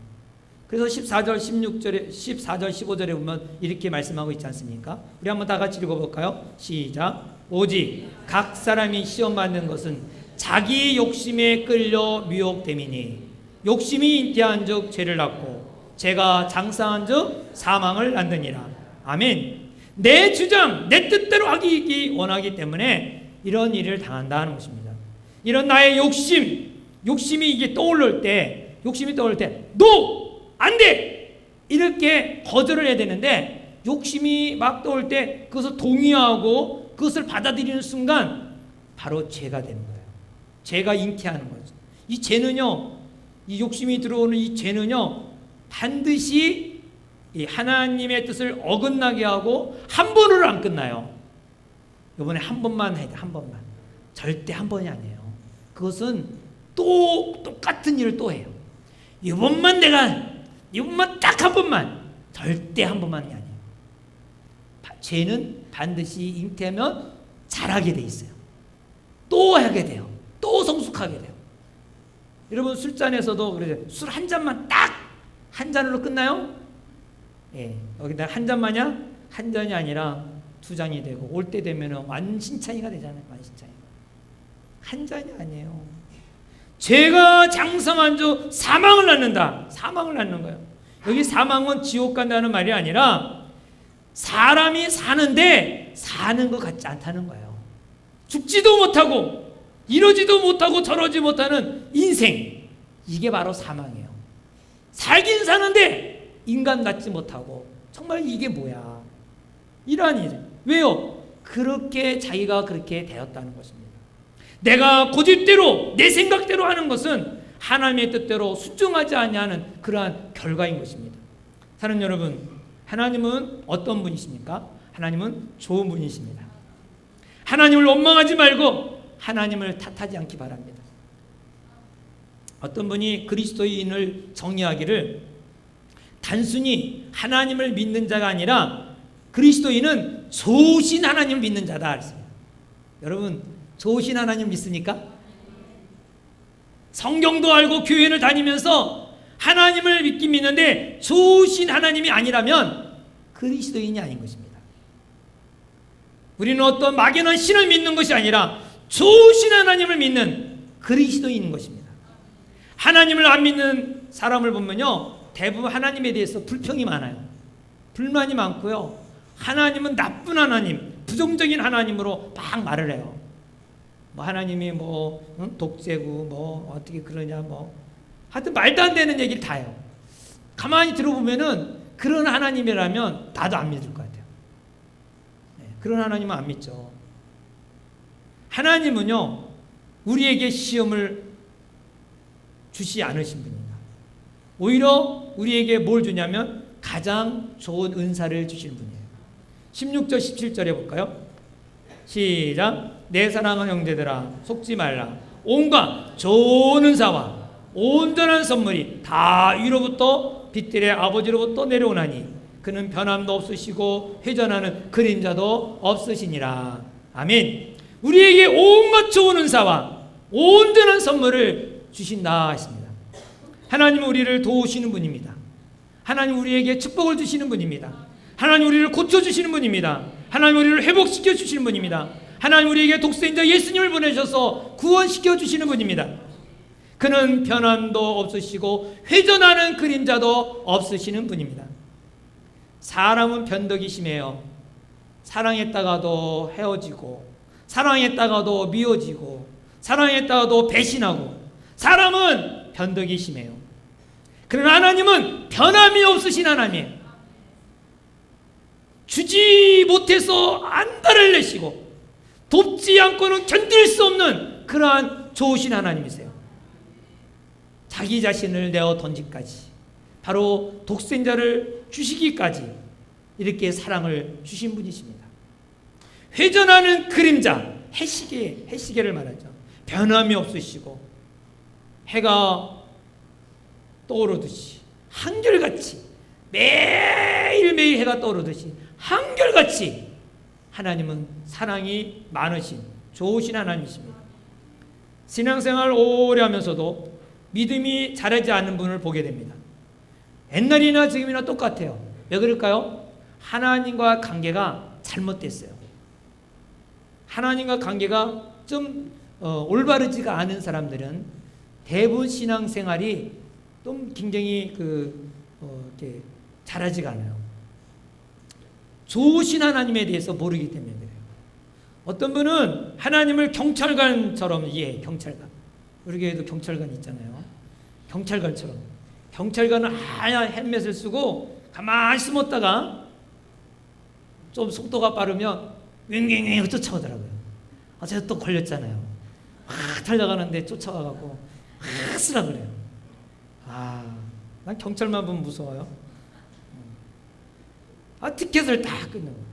그래서 14절 16절에 14절 15절에 보면 이렇게 말씀하고 있지 않습니까? 우리 한번 다 같이 읽어볼까요? 시작. 오직 각 사람이 시험 받는 것은 자기 욕심에 끌려 미혹됨이니 욕심이 잉태한즉 죄를 낳고 죄가 장사한즉 사망을 낳느니라. 아멘. 내 주장, 내 뜻대로 하기 원하기 때문에 이런 일을 당한다는 것입니다. 이런 나의 욕심이 이게 떠오를 때, no! 안 돼! 이렇게 거절을 해야 되는데 욕심이 막 떠올 때 그것을 동의하고 그것을 받아들이는 순간 바로 죄가 되는 거예요. 죄가 잉태하는 거죠. 이 죄는요, 이 욕심이 들어오는 이 죄는요, 반드시 이 하나님의 뜻을 어긋나게 하고 한 번으로 안 끝나요. 이번에 한 번만 해야 돼. 한 번만. 절대 한 번이 아니에요. 그것은 또 똑같은 일을 또 해요. 이번만 딱 한 번만. 절대 한 번만이 아니에요. 죄는 반드시 잉태하면 잘하게 돼 있어요. 또 하게 돼요. 또 성숙하게 돼요. 여러분 술잔에서도 그러죠. 술 한 잔만 딱 한 잔으로 끝나요? 예, 여기다 한 잔만이야? 한 잔이 아니라 두 잔이 되고 올 때 되면은 만신창이가 되잖아요. 만신창이가. 한 잔이 아니에요. 죄가 장성한 주 사망을 낳는다. 사망을 낳는 거예요. 여기 사망은 지옥 간다는 말이 아니라 사람이 사는데 사는 것 같지 않다는 거예요. 죽지도 못하고 이러지도 못하고 저러지 못하는 인생. 이게 바로 사망이에요. 살긴 사는데 인간 같지 못하고 정말 이게 뭐야. 이러한 일. 왜요? 그렇게 자기가 그렇게 되었다는 것입니다. 내가 고집대로 내 생각대로 하는 것은 하나님의 뜻대로 순종하지 아니하는 그러한 결과인 것입니다. 사랑하는 여러분, 하나님은 어떤 분이십니까? 하나님은 좋은 분이십니다. 하나님을 원망하지 말고 하나님을 탓하지 않기 바랍니다. 어떤 분이 그리스도인을 정의하기를 단순히 하나님을 믿는 자가 아니라 그리스도인은 좋으신 하나님을 믿는 자다 했습니다. 여러분, 좋으신 하나님 믿습니까? 성경도 알고 교회를 다니면서 하나님을 믿긴 믿는데 좋으신 하나님이 아니라면 그리스도인이 아닌 것입니다. 우리는 어떤 막연한 신을 믿는 것이 아니라 좋으신 하나님을 믿는 그리스도인인 것입니다. 하나님을 안 믿는 사람을 보면요, 대부분 하나님에 대해서 불평이 많아요. 불만이 많고요. 하나님은 나쁜 하나님, 부정적인 하나님으로 막 말을 해요. 뭐 하나님이 독재고 어떻게 그러냐 하여튼 말도 안 되는 얘기를 다 해요. 가만히 들어보면은 그런 하나님이라면 나도 안 믿을 것 같아요. 네, 그런 하나님은 안 믿죠. 하나님은요, 우리에게 시험을 주시 않으신 분입니다. 오히려 우리에게 뭘 주냐면 가장 좋은 은사를 주시는 분이에요. 16절 17절에 볼까요? 시작. 내 사랑하는 형제들아 속지 말라. 온갖 좋은 은사와 온전한 선물이 다 위로부터 빛들의 아버지로부터 내려오나니 그는 변함도 없으시고 회전하는 그림자도 없으시니라. 아멘. 우리에게 온갖 좋은 은사와 온전한 선물을 주신다 했습니다. 하나님은 우리를 도우시는 분입니다. 하나님 우리에게 축복을 주시는 분입니다. 하나님 우리를 고쳐주시는 분입니다. 하나님 우리를 회복시켜 주시는 분입니다. 하나님 우리에게 독생자 예수님을 보내셔서 구원시켜 주시는 분입니다. 그는 변함도 없으시고 회전하는 그림자도 없으시는 분입니다. 사람은 변덕이 심해요. 사랑했다가도 헤어지고, 사랑했다가도 미워지고, 사랑했다가도 배신하고, 사람은 변덕이 심해요. 그러나 하나님은 변함이 없으신 하나님이에요. 주지 못해서 안달을 내시고 돕지 않고는 견딜 수 없는 그러한 좋으신 하나님이세요. 자기 자신을 내어 던지기까지, 바로 독생자를 주시기까지 이렇게 사랑을 주신 분이십니다. 회전하는 그림자, 해시계를 말하죠. 변함이 없으시고 해가 떠오르듯이 한결같이, 매일매일 해가 떠오르듯이 한결같이 하나님은 사랑이 많으신 좋으신 하나님이십니다. 신앙생활 오래 하면서도 믿음이 자라지 않는 분을 보게 됩니다. 옛날이나 지금이나 똑같아요. 왜 그럴까요? 하나님과 관계가 잘못됐어요. 하나님과 관계가 좀 올바르지가 않은 사람들은 대부분 신앙생활이 좀 굉장히 이렇게 잘하지가 않아요. 좋으신 하나님에 대해서 모르기 때문에 그래요. 어떤 분은 하나님을 경찰관처럼 이해해요. 경찰관. 우리 교회도 경찰관 있잖아요. 경찰관처럼. 경찰관은 하얀 헬멧을 쓰고 가만히 숨었다가 좀 속도가 빠르면 윙윙윙 쫓아오더라고요. 제가 또 걸렸잖아요. 달려가는데 쫓아와갖고 쓰라 그래요. 난 경찰만 보면 무서워요. 티켓을 다 끊는 거예요.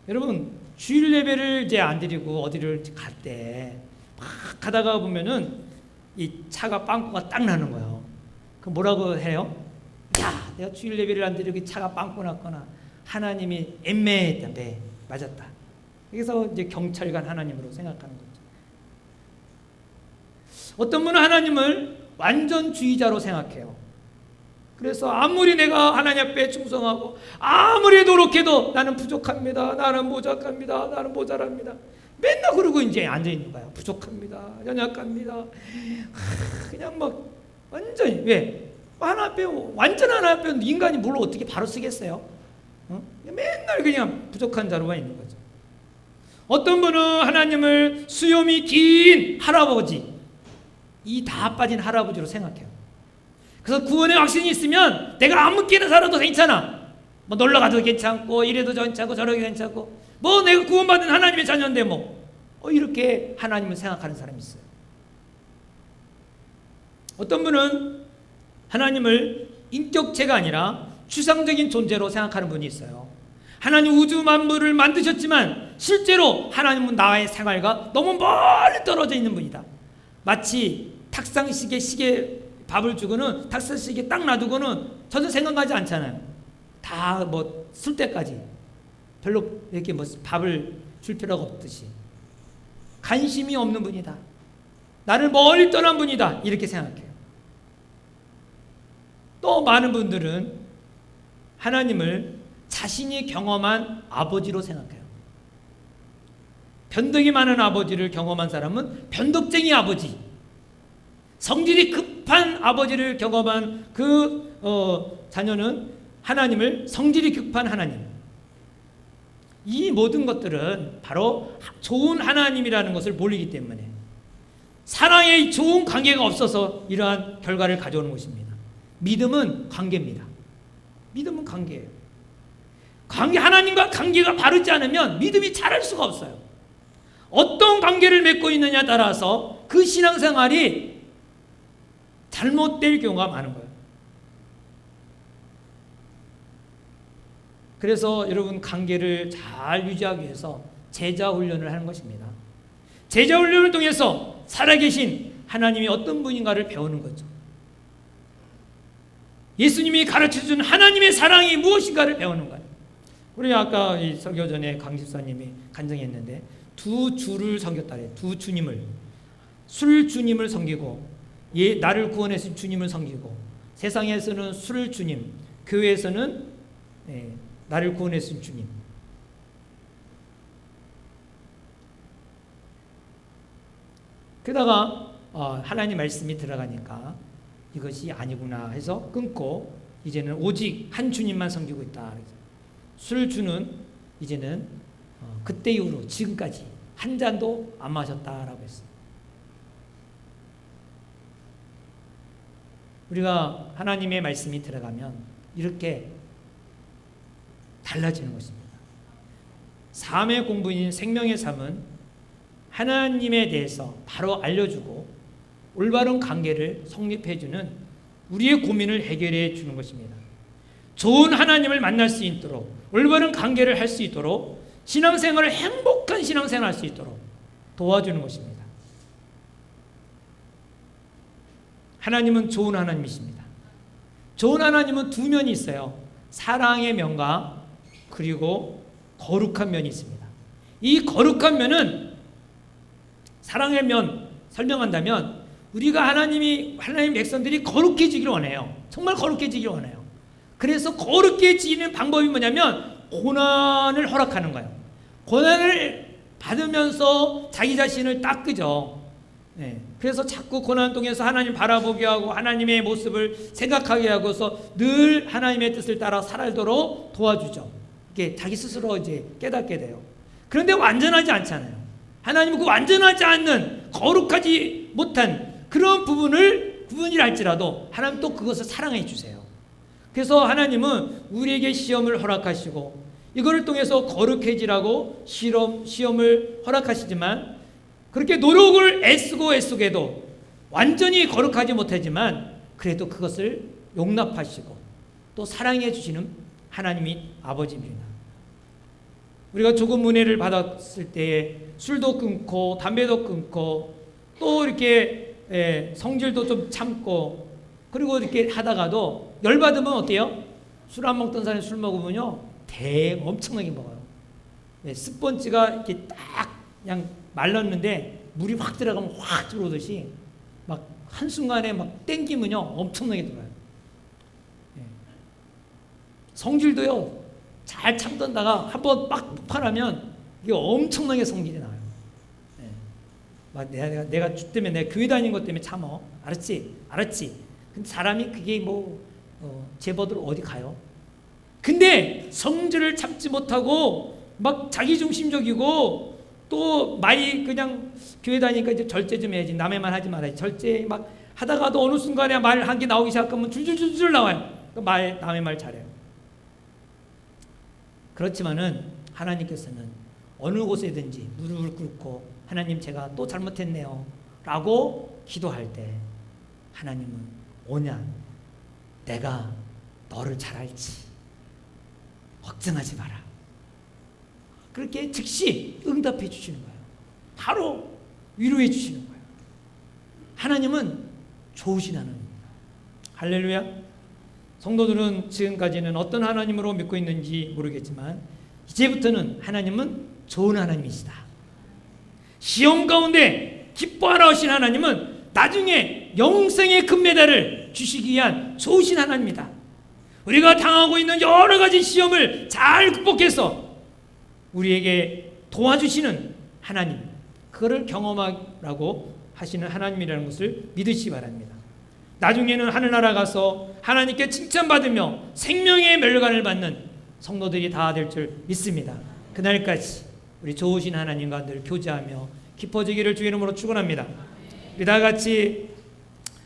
여러분, 주일 예배를 이제 안 드리고 어디를 갈 때 막 가다가 보면은 이 차가 빵꾸가 딱 나는 거예요. 그럼 뭐라고 해요? 야, 내가 주일 예배를 안 드리고 차가 빵꾸 났거나 하나님이 애매했다, 맞았다. 그래서 이제 경찰관 하나님으로 생각하는 거죠. 어떤 분은 하나님을 완전주의자로 생각해요. 그래서 아무리 내가 하나님 앞에 충성하고 아무리 노력해도 나는 부족합니다. 나는 모자랍니다. 나는 모자랍니다. 맨날 그러고 이제 앉아 있는 거예요. 부족합니다. 연약합니다. 그냥 막 완전히 왜? 하나님 앞에 완전 하나님 앞에 인간이 뭘 어떻게 바로 쓰겠어요? 맨날 그냥 부족한 자로만 있는 거죠. 어떤 분은 하나님을 수염이 긴 할아버지, 이 다 빠진 할아버지로 생각해요. 그래서 구원의 확신이 있으면 내가 아무 끼나 살아도 괜찮아. 뭐 놀러 가도 괜찮고 이래도 괜찮고 저래도 괜찮고 뭐 내가 구원받은 하나님의 자녀인데 이렇게 하나님을 생각하는 사람이 있어요. 어떤 분은 하나님을 인격체가 아니라 추상적인 존재로 생각하는 분이 있어요. 하나님 우주 만물을 만드셨지만 실제로 하나님은 나의 생활과 너무 멀리 떨어져 있는 분이다. 마치 탁상시계 시계 밥을 주고는 탁상시계 딱 놔두고는 전혀 생각하지 않잖아요. 다 쓸 때까지 별로 이렇게 밥을 줄 필요가 없듯이 관심이 없는 분이다. 나를 멀리 떠난 분이다. 이렇게 생각해요. 또 많은 분들은 하나님을 자신이 경험한 아버지로 생각해요. 변덕이 많은 아버지를 경험한 사람은 변덕쟁이 아버지, 성질이 급한 아버지를 경험한 자녀는 하나님을 성질이 급한 하나님. 이 모든 것들은 바로 좋은 하나님이라는 것을 모르기 때문에 사랑의 좋은 관계가 없어서 이러한 결과를 가져오는 것입니다. 믿음은 관계입니다. 믿음은 관계예요. 하나님과 관계가 바르지 않으면 믿음이 자랄 수가 없어요. 어떤 관계를 맺고 있느냐에 따라서 그 신앙생활이 잘못될 경우가 많은 거예요. 그래서 여러분 관계를 잘 유지하기 위해서 제자 훈련을 하는 것입니다. 제자 훈련을 통해서 살아계신 하나님이 어떤 분인가를 배우는 거죠. 예수님이 가르쳐준 하나님의 사랑이 무엇인가를 배우는 거예요. 우리 아까 이 설교 전에 강 집사님이 간증했는데 두 주를 섬겼다 그래요. 두 주님을. 술 주님을 섬기고 나를 구원하신 주님을 섬기고 세상에서는 술 주님, 교회에서는 나를 구원하신 주님. 게다가 하나님 말씀이 들어가니까 이것이 아니구나 해서 끊고 이제는 오직 한 주님만 섬기고 있다. 술 주는 이제는 그때 이후로 지금까지 한 잔도 안 마셨다라고 했어요. 우리가 하나님의 말씀이 들어가면 이렇게 달라지는 것입니다. 삶의 공부인 생명의 삶은 하나님에 대해서 바로 알려주고 올바른 관계를 성립해주는 우리의 고민을 해결해 주는 것입니다. 좋은 하나님을 만날 수 있도록 올바른 관계를 할 수 있도록 신앙생활을 행복한 신앙생활을 할 수 있도록 도와주는 것입니다. 하나님은 좋은 하나님이십니다. 좋은 하나님은 두 면이 있어요. 사랑의 면과 그리고 거룩한 면이 있습니다. 이 거룩한 면은 사랑의 면 설명한다면 우리가 하나님 백성들이 거룩해지기를 원해요. 정말 거룩해지기를 원해요. 그래서 거룩해지는 방법이 뭐냐면 고난을 허락하는 거예요. 고난을 받으면서 자기 자신을 닦으죠. 그래서 자꾸 고난 통해서 하나님 바라보게 하고 하나님의 모습을 생각하게 하고서 늘 하나님의 뜻을 따라 살도록 도와주죠. 이게 자기 스스로 이제 깨닫게 돼요. 그런데 완전하지 않잖아요. 하나님은 그 완전하지 않는 거룩하지 못한 그런 부분이라 할지라도 하나님 또 그것을 사랑해 주세요. 그래서 하나님은 우리에게 시험을 허락하시고 이거를 통해서 거룩해지라고 시험을 허락하시지만 그렇게 노력을 애쓰게도 완전히 거룩하지 못하지만 그래도 그것을 용납하시고 또 사랑해 주시는 하나님이 아버지입니다. 우리가 조금 은혜를 받았을 때에 술도 끊고 담배도 끊고 또 이렇게 성질도 좀 참고 그리고 이렇게 하다가도 열받으면 어때요? 술 안 먹던 사람이 술 먹으면요 엄청나게 먹어요. 스펀지가 이렇게 딱 그냥 말랐는데 물이 확 들어가면 확 들어오듯이 막 한순간에 막 땡기면요 엄청나게 들어요. 성질도요 잘 참던다가 한번 막 폭발하면 이게 엄청나게 성질이 나요. 막 내가 주 때문에 내가 교회 다닌 것 때문에 참어. 알았지? 근데 사람이 그게 제버들 어디 가요? 근데 성질을 참지 못하고 막 자기중심적이고 또 말이 그냥 교회 다니니까 이제 절제 좀 해야지. 남의 말 하지 말아야지. 절제 막 하다가도 어느 순간에 말 한 개 나오기 시작하면 줄줄줄줄 나와요. 남의 말 잘해요. 그렇지만은 하나님께서는 어느 곳에든지 무릎을 꿇고 하나님 제가 또 잘못했네요 라고 기도할 때 하나님은 오냐 내가 너를 잘 알지 걱정하지 마라 그렇게 즉시 응답해 주시는 거예요. 바로 위로해 주시는 거예요. 하나님은 좋으신 하나님입니다. 할렐루야. 성도들은 지금까지는 어떤 하나님으로 믿고 있는지 모르겠지만 이제부터는 하나님은 좋은 하나님이시다. 시험 가운데 기뻐하라 하신 하나님은 나중에 영생의 금메달을 주시기 위한 좋으신 하나님이다. 우리가 당하고 있는 여러 가지 시험을 잘 극복해서 우리에게 도와주시는 하나님, 그거를 경험하라고 하시는 하나님이라는 것을 믿으시기 바랍니다. 나중에는 하늘나라 가서 하나님께 칭찬받으며 생명의 멸관을 받는 성도들이 다 될 줄 믿습니다. 그날까지 우리 좋으신 하나님과 늘 교제하며 깊어지기를 주의 이름으로 축원합니다. 우리 다 같이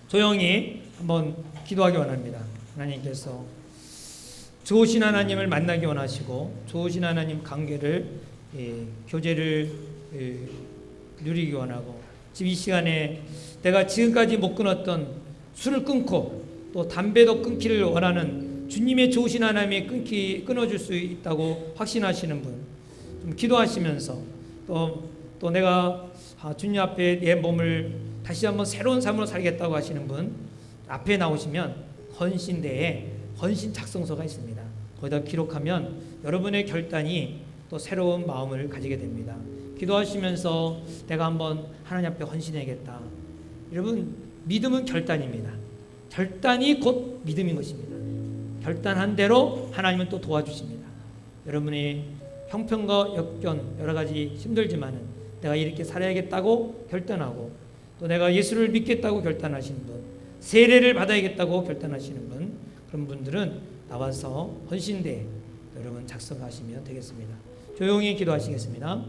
조용히 한번 기도하기 원합니다. 하나님께서 좋으신 하나님을 만나기 원하시고 좋으신 하나님 관계를 교제를 누리기 원하고 지금 이 시간에 내가 지금까지 못 끊었던 술을 끊고 또 담배도 끊기를 원하는 주님의 좋으신 하나님이 끊어줄 수 있다고 확신하시는 분 좀 기도하시면서 또 내가 주님 앞에 내 몸을 다시 한번 새로운 삶으로 살겠다고 하시는 분 앞에 나오시면 헌신대에 헌신 작성서가 있습니다. 거기다 기록하면 여러분의 결단이 또 새로운 마음을 가지게 됩니다. 기도하시면서 내가 한번 하나님 앞에 헌신해야겠다. 여러분 믿음은 결단입니다. 결단이 곧 믿음인 것입니다. 결단한 대로 하나님은 또 도와주십니다. 여러분의 형편과 역견 여러 가지 힘들지만은 내가 이렇게 살아야겠다고 결단하고 또 내가 예수를 믿겠다고 결단하시는 분, 세례를 받아야겠다고 결단하시는 분, 그런 분들은 나와서 헌신대 여러분 작성하시면 되겠습니다. 조용히 기도하시겠습니다.